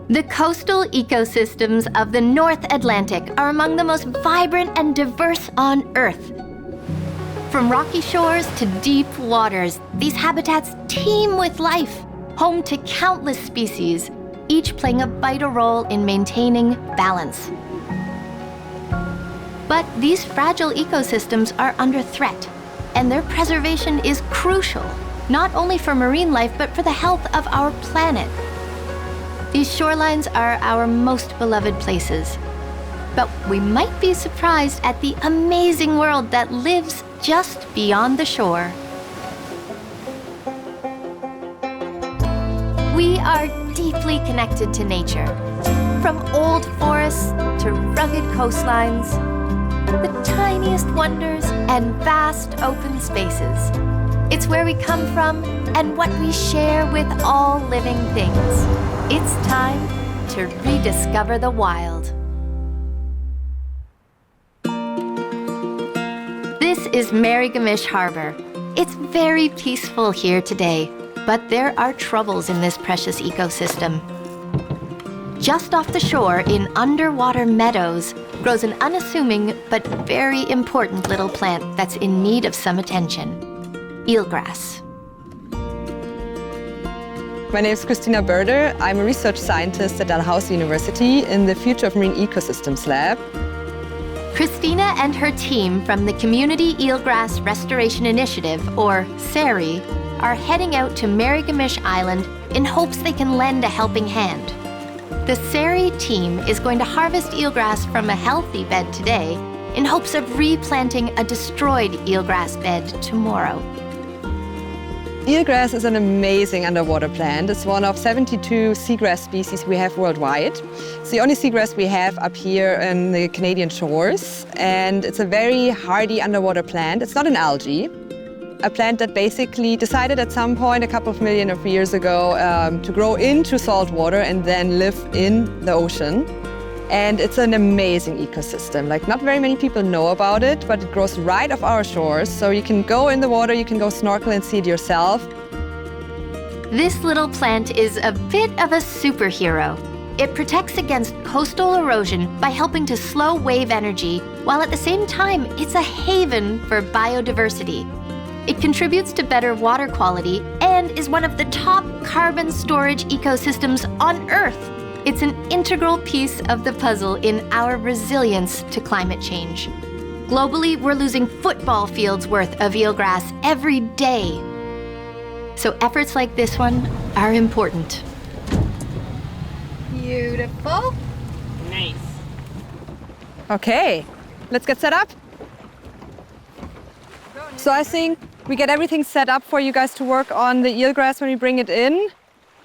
The coastal ecosystems of the North Atlantic are among the most vibrant and diverse on Earth. From rocky shores to deep waters, these habitats teem with life, home to countless species, each playing a vital role in maintaining balance. But these fragile ecosystems are under threat, and their preservation is crucial, not only for marine life, but for the health of our planet. These shorelines are our most beloved places, but we might be surprised at the amazing world that lives just beyond the shore. We are deeply connected to nature, from old forests to rugged coastlines, the tiniest wonders and vast open spaces. It's where we come from and what we share with all living things. It's time to rediscover the wild. This is Merigamish Harbor. It's very peaceful here today, but there are troubles in this precious ecosystem. Just off the shore in underwater meadows grows an unassuming but very important little plant that's in need of some attention: eelgrass. My name is Christina Börder. I'm a research scientist at Dalhousie University in the Future of Marine Ecosystems Lab. Christina and her team from the Community Eelgrass Restoration Initiative, or CERI, are heading out to Merigamish Island in hopes they can lend a helping hand. The CERI team is going to harvest eelgrass from a healthy bed today in hopes of replanting a destroyed eelgrass bed tomorrow. Eelgrass is an amazing underwater plant. It's one of 72 seagrass species we have worldwide. It's the only seagrass we have up here in the Canadian shores, and it's a very hardy underwater plant. It's not an algae. A plant that basically decided at some point a couple of million of years ago to grow into salt water and then live in the ocean. And it's an amazing ecosystem. Like, not very many people know about it, but it grows right off our shores. So you can go in the water, you can go snorkel and see it yourself. This little plant is a bit of a superhero. It protects against coastal erosion by helping to slow wave energy, while at the same time, it's a haven for biodiversity. It contributes to better water quality and is one of the top carbon storage ecosystems on Earth. It's an integral piece of the puzzle in our resilience to climate change. Globally, we're losing football fields worth of eelgrass every day. So efforts like this one are important. Beautiful. Nice. Okay, let's get set up. So I think we get everything set up for you guys to work on the eelgrass when we bring it in.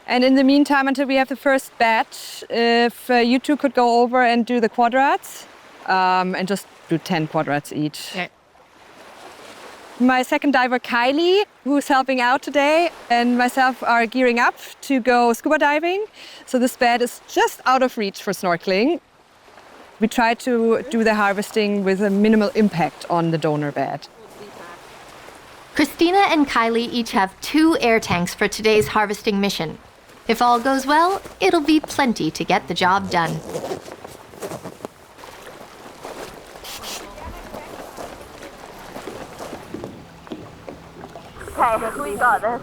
And in the meantime, until we have the first batch, if you two could go over and do the quadrats, and just do 10 quadrats each. Okay. My second diver, Kylie, who's helping out today, and myself are gearing up to go scuba diving. So this bed is just out of reach for snorkeling. We try to do the harvesting with a minimal impact on the donor bed. Christina and Kylie each have 2 air tanks for today's harvesting mission. If all goes well, it'll be plenty to get the job done. Okay, we got this.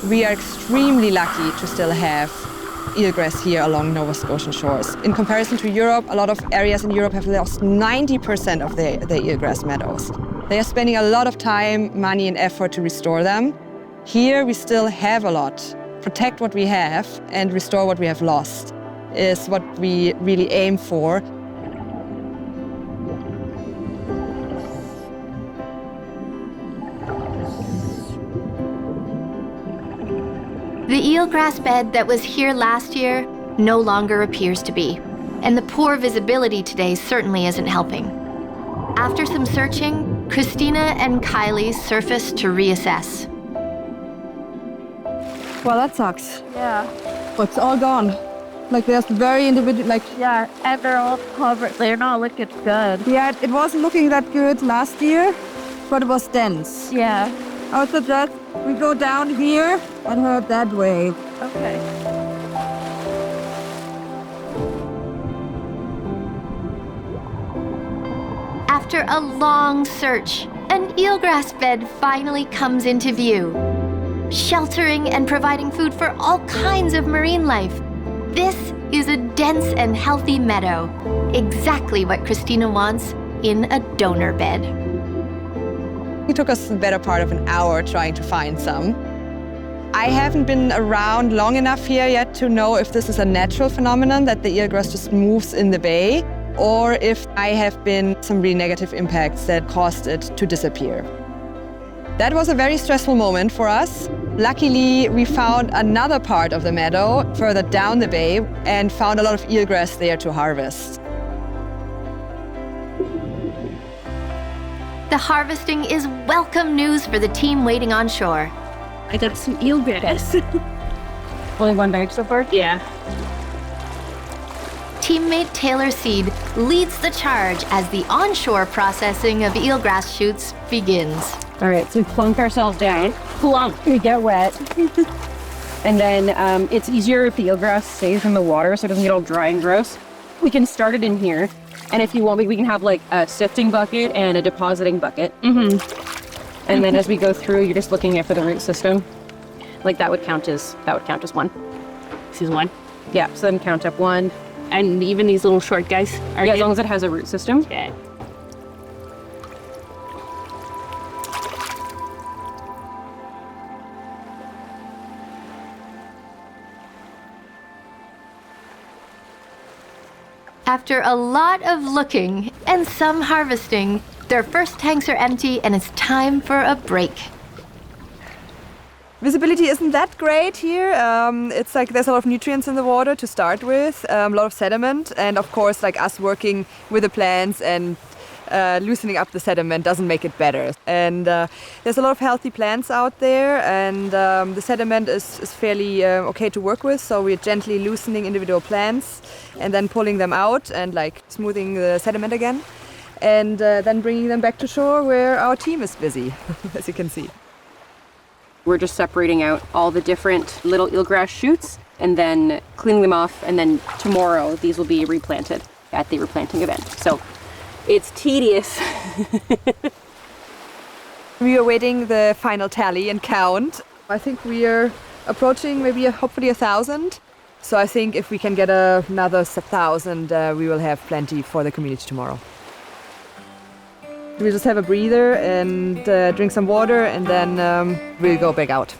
We are extremely lucky to still have eelgrass here along Nova Scotian shores. In comparison to Europe, a lot of areas in Europe have lost 90% of their eelgrass meadows. They are spending a lot of time, money and effort to restore them. Here we still have a lot. Protect what we have and restore what we have lost is what we really aim for. The eelgrass bed that was here last year no longer appears to be, and the poor visibility today certainly isn't helping. After some searching, Christina and Kylie surfaced to reassess. Well, that sucks. Yeah. It's all gone. Like, there's very individual, like... Yeah, and they're all covered. They're not looking good. Yeah, it wasn't looking that good last year, but it was dense. Yeah. I would suggest we go down here and head that way. Okay. After a long search, an eelgrass bed finally comes into view, sheltering and providing food for all kinds of marine life. This is a dense and healthy meadow, exactly what Christina wants in a donor bed. It took us the better part of an hour trying to find some. I haven't been around long enough here yet to know if this is a natural phenomenon that the eelgrass just moves in the bay, or if I have been some really negative impacts that caused it to disappear. That was a very stressful moment for us. Luckily, we found another part of the meadow further down the bay and found a lot of eelgrass there to harvest. The harvesting is welcome news for the team waiting on shore. I got some eelgrass. Only one bag so far? Yeah. Teammate Taylor Seed leads the charge as the onshore processing of eelgrass shoots begins. All right, so we plunk ourselves down. Plunk, we get wet. And then it's easier if the eelgrass stays in the water so it doesn't get all dry and gross. We can start it in here. And if you want, we can have like a sifting bucket and a depositing bucket. And then as we go through, you're just looking for the root system. Like that would count as one. This is one. Yeah, so then count up one. And even these little short guys are Yeah, good? as long as it has a root system. Okay. After a lot of looking and some harvesting, their first tanks are empty and it's time for a break. Visibility isn't that great here. It's like there's a lot of nutrients in the water to start with, a lot of sediment, and of course like us working with the plants and loosening up the sediment doesn't make it better. And there's a lot of healthy plants out there, and the sediment is fairly okay to work with, so we're gently loosening individual plants and then pulling them out and like smoothing the sediment again, and then bringing them back to shore where our team is busy, as you can see. We're just separating out all the different little eelgrass shoots and then cleaning them off, and then tomorrow these will be replanted at the replanting event. So it's tedious. We are waiting the final tally and count. I think we are approaching maybe hopefully 1,000. So I think if we can get another 1,000, we will have plenty for the community tomorrow. We'll just have a breather and drink some water, and then we'll go back out.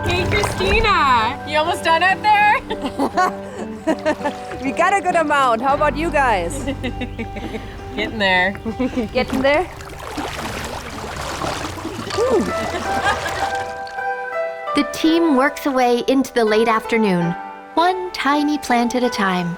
Hey, Christina! You almost done out there? We got a good amount. How about you guys? Getting there. Getting there? The team works away into the late afternoon, one tiny plant at a time.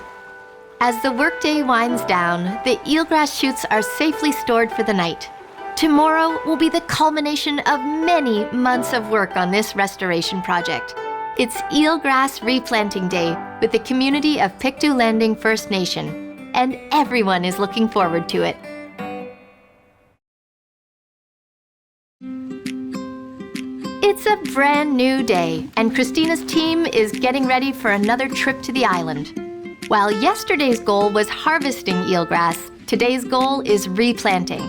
As the workday winds down, the eelgrass shoots are safely stored for the night. Tomorrow will be the culmination of many months of work on this restoration project. It's Eelgrass Replanting Day with the community of Pictou Landing First Nation, and everyone is looking forward to it. It's a brand new day, and Christina's team is getting ready for another trip to the island. While yesterday's goal was harvesting eelgrass, today's goal is replanting.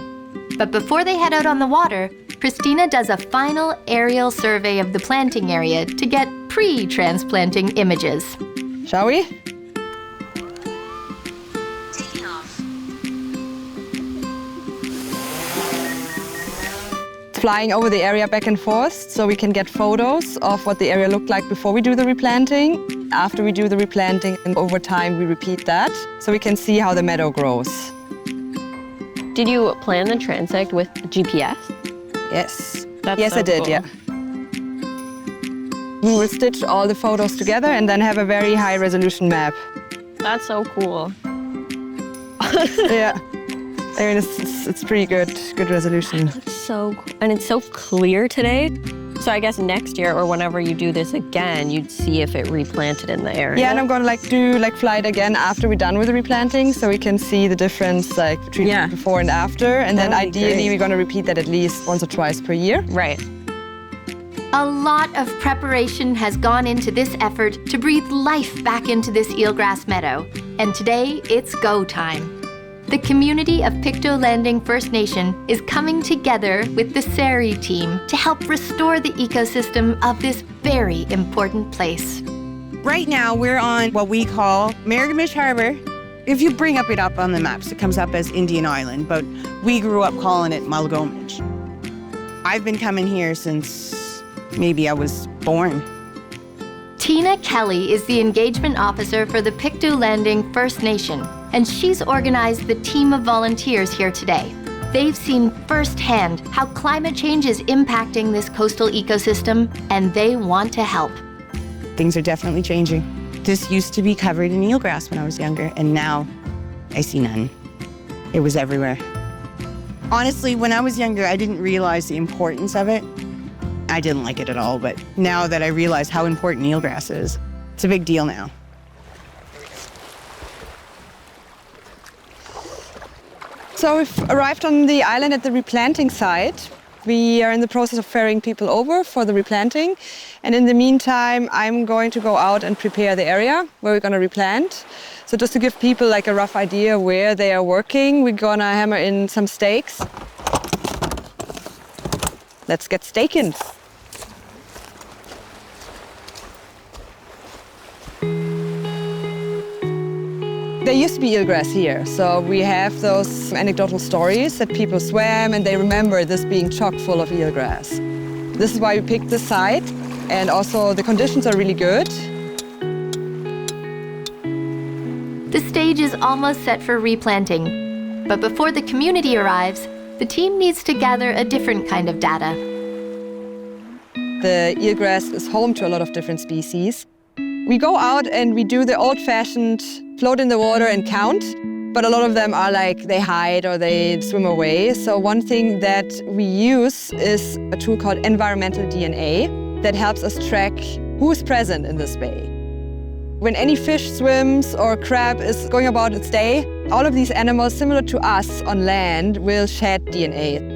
But before they head out on the water, Christina does a final aerial survey of the planting area to get pre-transplanting images. Shall we? Taking off. Flying over the area back and forth so we can get photos of what the area looked like before we do the replanting, after we do the replanting, and over time we repeat that so we can see how the meadow grows. Did you plan the transect with GPS? Yes. That's yes, so I did, cool. yeah. We will stitch all the photos together and then have a very high resolution map. That's so cool. Yeah. I mean, it's pretty good resolution. And it's so clear today. So I guess next year or whenever you do this again, you'd see if it replanted in the area. Yeah, and I'm gonna fly it again after we're done with the replanting, so we can see the difference between before and after. And then ideally we're gonna repeat that at least once or twice per year. Right. A lot of preparation has gone into this effort to breathe life back into this eelgrass meadow. And today, it's go time. The community of Pictou Landing First Nation is coming together with the SARI team to help restore the ecosystem of this very important place. Right now, we're on what we call Miramichi Harbor. If you bring it up on the maps, it comes up as Indian Island, but we grew up calling it Mulgomich. I've been coming here since maybe I was born. Tina Kelly is the engagement officer for the Pictou Landing First Nation, and she's organized the team of volunteers here today. They've seen firsthand how climate change is impacting this coastal ecosystem, and they want to help. Things are definitely changing. This used to be covered in eelgrass when I was younger, and now I see none. It was everywhere. Honestly, when I was younger, I didn't realize the importance of it. I didn't like it at all, but now that I realize how important eelgrass is, it's a big deal now. So we've arrived on the island at the replanting site. We are in the process of ferrying people over for the replanting. And in the meantime, I'm going to go out and prepare the area where we're going to replant. So just to give people a rough idea where they are working, we're going to hammer in some stakes. Let's get staking. There used to be eelgrass here, so we have those anecdotal stories that people swam and they remember this being chock full of eelgrass. This is why we picked this site, and also the conditions are really good. The stage is almost set for replanting, but before the community arrives, the team needs to gather a different kind of data. The eelgrass is home to a lot of different species. We go out and we do the old-fashioned float in the water and count, but a lot of them are they hide or they swim away. So one thing that we use is a tool called environmental DNA that helps us track who is present in this bay. When any fish swims or crab is going about its day, all of these animals, similar to us on land, will shed DNA.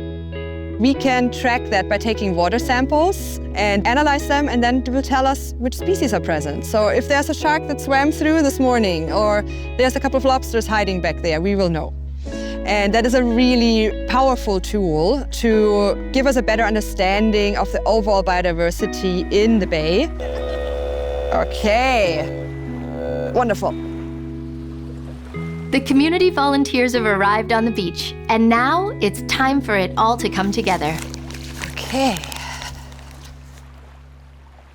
We can track that by taking water samples and analyze them, and then it will tell us which species are present. So if there's a shark that swam through this morning, or there's a couple of lobsters hiding back there, we will know. And that is a really powerful tool to give us a better understanding of the overall biodiversity in the bay. Okay, wonderful. The community volunteers have arrived on the beach, and now it's time for it all to come together. Okay.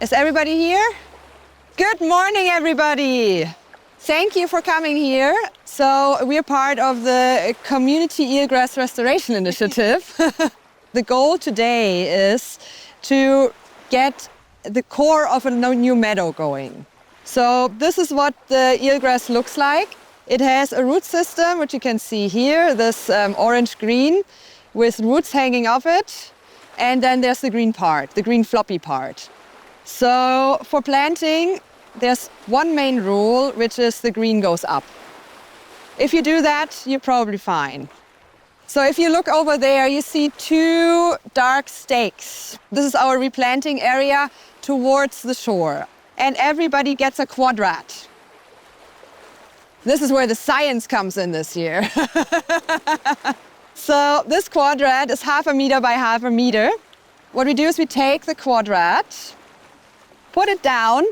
Is everybody here? Good morning, everybody. Thank you for coming here. So we're part of the Community Eelgrass Restoration Initiative. The goal today is to get the core of a new meadow going. So this is what the eelgrass looks like. It has a root system, which you can see here, this orange-green with roots hanging off it. And then there's the green part, the green floppy part. So for planting, there's one main rule, which is the green goes up. If you do that, you're probably fine. So if you look over there, you see two dark stakes. This is our replanting area towards the shore. And everybody gets a quadrat. This is where the science comes in this year. So this quadrat is 1/2 meter by 1/2 meter. What we do is we take the quadrat, put it down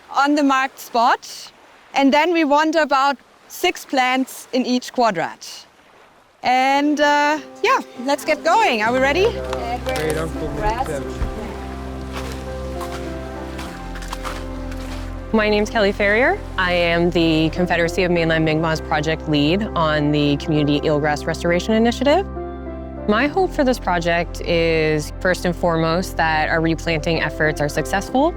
on the marked spot, and then we want about 6 plants in each quadrat. And yeah, let's get going. Are we ready? My name's Kelly Ferrier. I am the Confederacy of Mainland Mi'kmaq's project lead on the Community Eelgrass Restoration Initiative. My hope for this project is, first and foremost, that our replanting efforts are successful,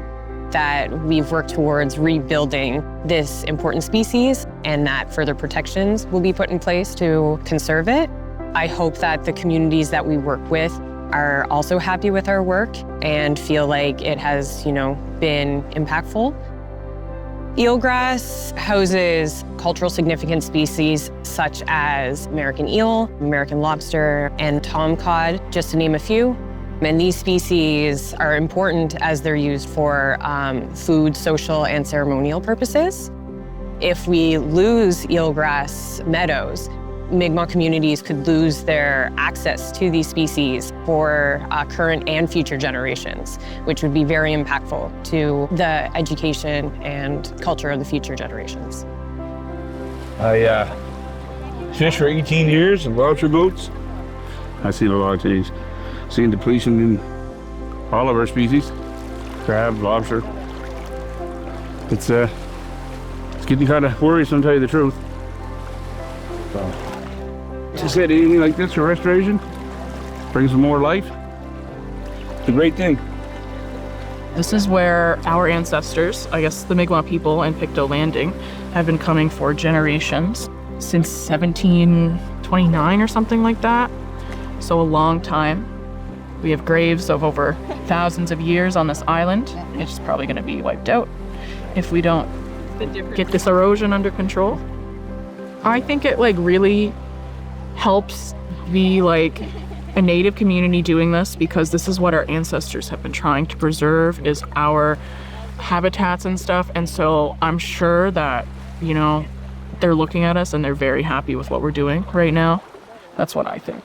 that we've worked towards rebuilding this important species, and that further protections will be put in place to conserve it. I hope that the communities that we work with are also happy with our work and feel like it has, been impactful. Eelgrass houses cultural significant species such as American eel, American lobster, and tomcod, just to name a few. And these species are important as they're used for food, social, and ceremonial purposes. If we lose eelgrass meadows, Mi'kmaq communities could lose their access to these species for current and future generations, which would be very impactful to the education and culture of the future generations. I fished for 18 years in lobster boats. I've seen a lot of things. Seen depletion in all of our species, crab, lobster. It's getting kind of worrisome, to tell you the truth. Just said anything like this for restoration brings more life. It's a great thing. This is where our ancestors, I guess the Mi'kmaq people and Pictou Landing, have been coming for generations, since 1729 or something like that. So a long time. We have graves of over thousands of years on this island. It's probably going to be wiped out if we don't get this erosion under control. I think it really helps be a native community doing this, because this is what our ancestors have been trying to preserve, is our habitats and stuff. And so I'm sure that, they're looking at us and they're very happy with what we're doing right now. That's what I think.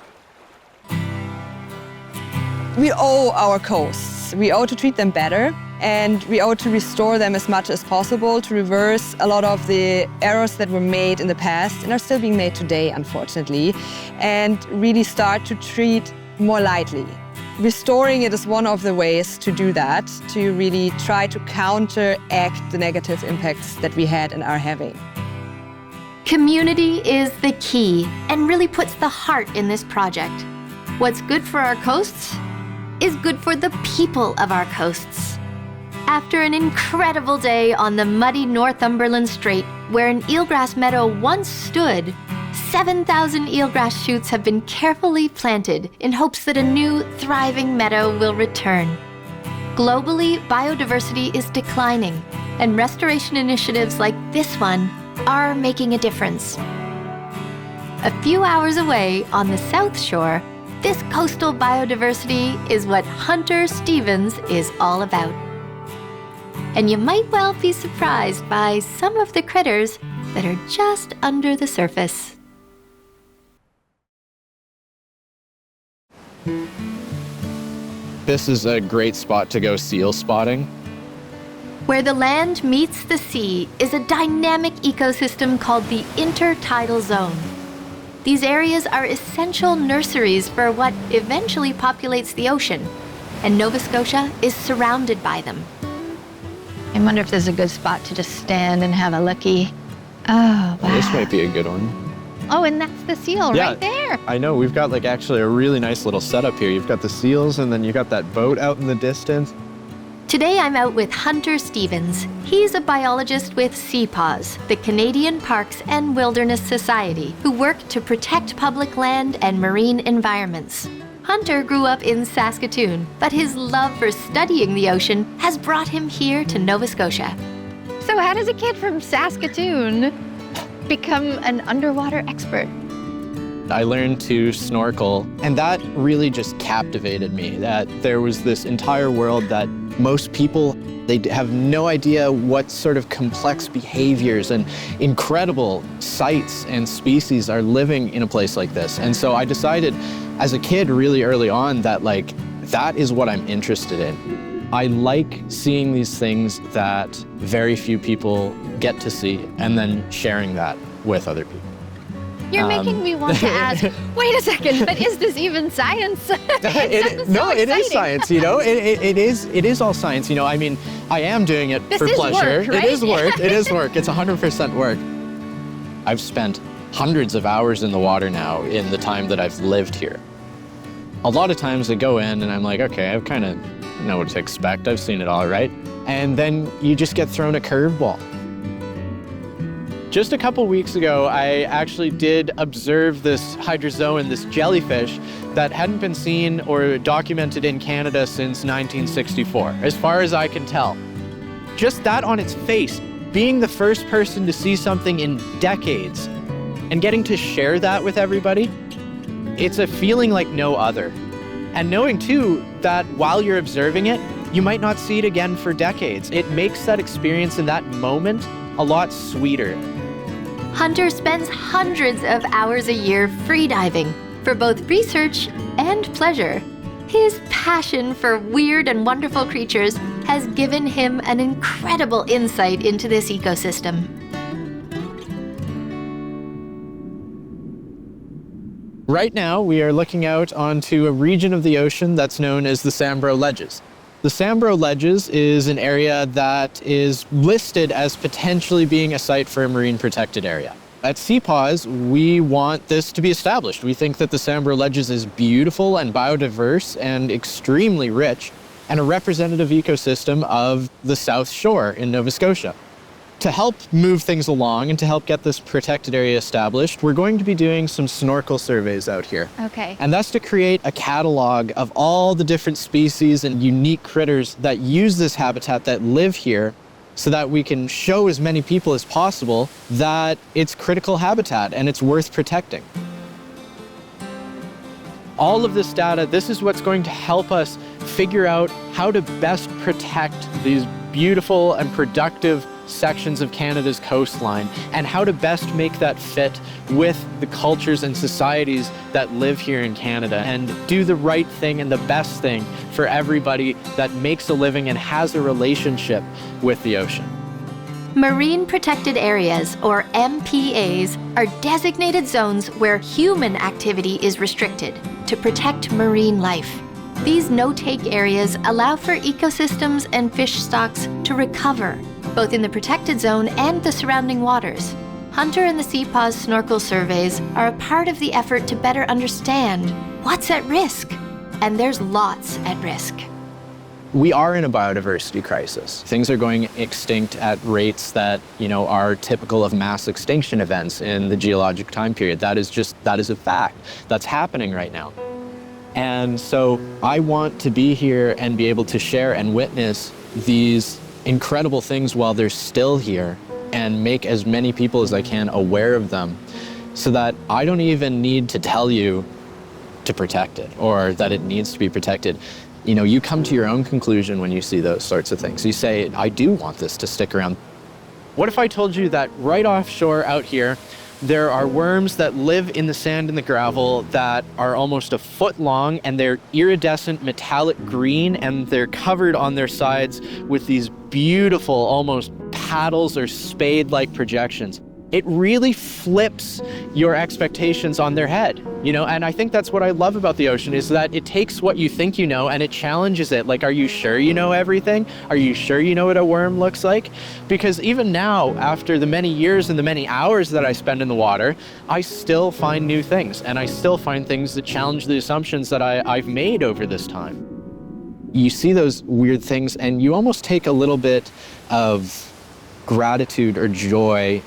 We owe our coasts. We owe to treat them better, and we owe to restore them as much as possible, to reverse a lot of the errors that were made in the past and are still being made today, unfortunately, and really start to treat more lightly. Restoring it is one of the ways to do that, to really try to counteract the negative impacts that we had and are having. Community is the key and really puts the heart in this project. What's good for our coasts is good for the people of our coasts. After an incredible day on the muddy Northumberland Strait, where an eelgrass meadow once stood, 7,000 eelgrass shoots have been carefully planted in hopes that a new, thriving meadow will return. Globally, biodiversity is declining, and restoration initiatives like this one are making a difference. A few hours away on the South Shore, this coastal biodiversity is what Hunter Stevens is all about. And you might well be surprised by some of the critters that are just under the surface. This is a great spot to go seal spotting. Where the land meets the sea is a dynamic ecosystem called the intertidal zone. These areas are essential nurseries for what eventually populates the ocean, and Nova Scotia is surrounded by them. I wonder if there's a good spot to just stand and have a looky. Oh, wow. This might be a good one. Oh, and that's the seal right there. I know, we've got actually a really nice little setup here. You've got the seals, and then you got that boat out in the distance. Today I'm out with Hunter Stevens. He's a biologist with CPAWS, the Canadian Parks and Wilderness Society, who work to protect public land and marine environments. Hunter grew up in Saskatoon, but his love for studying the ocean has brought him here to Nova Scotia. So how does a kid from Saskatoon become an underwater expert? I learned to snorkel, and that really just captivated me, that there was this entire world that most people, they have no idea what sort of complex behaviors and incredible sights and species are living in a place like this. And so I decided as a kid really early on that that is what I'm interested in. I like seeing these things that very few people get to see and then sharing that with other people. You're making me want to ask, wait a second, but is this even science? It is science, it is all science, I mean, I am doing it for pleasure. Work, right? It is work, it is work, it's 100% work. I've spent hundreds of hours in the water now in the time that I've lived here. A lot of times I go in and I'm like, okay, I kind of know what to expect, I've seen it all, right? And then you just get thrown a curveball. Just a couple weeks ago, I actually did observe this hydrozoan, this jellyfish, that hadn't been seen or documented in Canada since 1964, as far as I can tell. Just that on its face, being the first person to see something in decades and getting to share that with everybody, it's a feeling like no other. And knowing too that while you're observing it, you might not see it again for decades. It makes that experience in that moment a lot sweeter. Hunter spends hundreds of hours a year freediving for both research and pleasure. His passion for weird and wonderful creatures has given him an incredible insight into this ecosystem. Right now, we are looking out onto a region of the ocean that's known as the Sambro Ledges. The Sambro Ledges is an area that is listed as potentially being a site for a marine protected area. At CPAWS, we want this to be established. We think that the Sambro Ledges is beautiful and biodiverse and extremely rich, and a representative ecosystem of the South Shore in Nova Scotia. To help move things along and to help get this protected area established, we're going to be doing some snorkel surveys out here. Okay. And that's to create a catalog of all the different species and unique critters that use this habitat, that live here, so that we can show as many people as possible that it's critical habitat and it's worth protecting. All of this data, this is what's going to help us figure out how to best protect these beautiful and productive sections of Canada's coastline, and how to best make that fit with the cultures and societies that live here in Canada, and do the right thing and the best thing for everybody that makes a living and has a relationship with the ocean. Marine Protected Areas, or MPAs, are designated zones where human activity is restricted to protect marine life. These no-take areas allow for ecosystems and fish stocks to recover, both in the protected zone and the surrounding waters. Hunter and the CPAWS snorkel surveys are a part of the effort to better understand what's at risk. And there's lots at risk. We are in a biodiversity crisis. Things are going extinct at rates that, are typical of mass extinction events in the geologic time period. That is a fact. That's happening right now. And so I want to be here and be able to share and witness these incredible things while they're still here, and make as many people as I can aware of them, so that I don't even need to tell you to protect it or that it needs to be protected. You come to your own conclusion when you see those sorts of things. You say, I do want this to stick around. What if I told you that right offshore out here, there are worms that live in the sand and the gravel that are almost a foot long, and they're iridescent metallic green, and they're covered on their sides with these beautiful, almost paddles or spade-like projections. It really flips your expectations on their head, and I think that's what I love about the ocean, is that it takes what you think you know and it challenges it. Like, are you sure you know everything? Are you sure you know what a worm looks like? Because even now, after the many years and the many hours that I spend in the water, I still find new things, and I still find things that challenge the assumptions that I've made over this time. You see those weird things and you almost take a little bit of gratitude or joy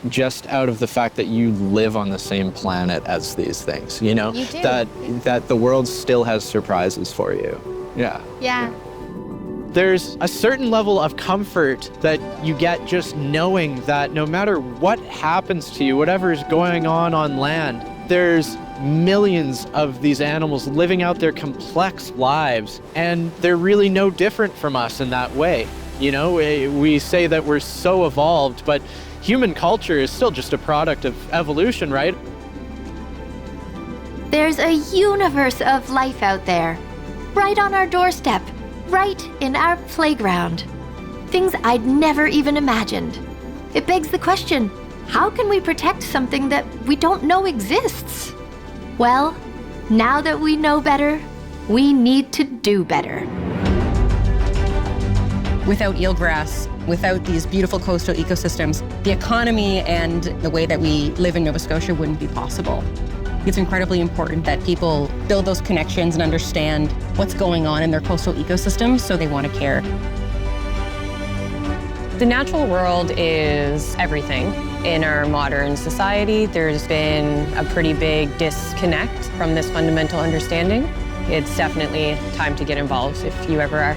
just out of the fact that you live on the same planet as these things, You do. that the world still has surprises for you. Yeah. There's a certain level of comfort that you get just knowing that no matter what happens to you, whatever is going on land, there's millions of these animals living out their complex lives, and they're really no different from us in that way. We say that we're so evolved, but human culture is still just a product of evolution, right? There's a universe of life out there, right on our doorstep, right in our playground. Things I'd never even imagined. It begs the question, how can we protect something that we don't know exists? Well, now that we know better, we need to do better. Without eelgrass, without these beautiful coastal ecosystems, the economy and the way that we live in Nova Scotia wouldn't be possible. It's incredibly important that people build those connections and understand what's going on in their coastal ecosystems, so they want to care. The natural world is everything. In our modern society, there's been a pretty big disconnect from this fundamental understanding. It's definitely time to get involved if you ever are.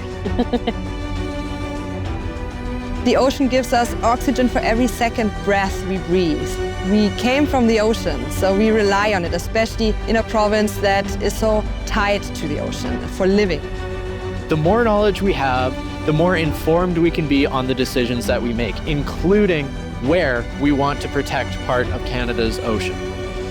The ocean gives us oxygen for every second breath we breathe. We came from the ocean, so we rely on it, especially in a province that is so tied to the ocean for living. The more knowledge we have, the more informed we can be on the decisions that we make, including where we want to protect part of Canada's ocean.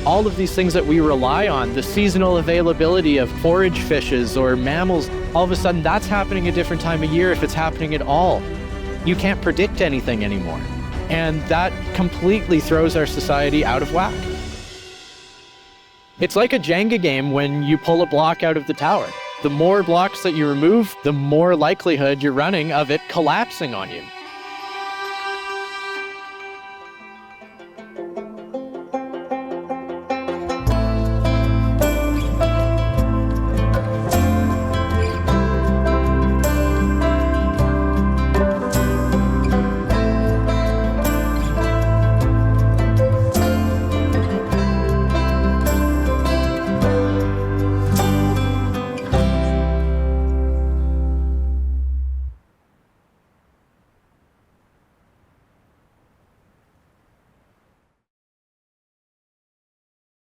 All of these things that we rely on, the seasonal availability of forage fishes or mammals, all of a sudden that's happening a different time of year if it's happening at all. You can't predict anything anymore. And that completely throws our society out of whack. It's like a Jenga game when you pull a block out of the tower. The more blocks that you remove, the more likelihood you're running of it collapsing on you.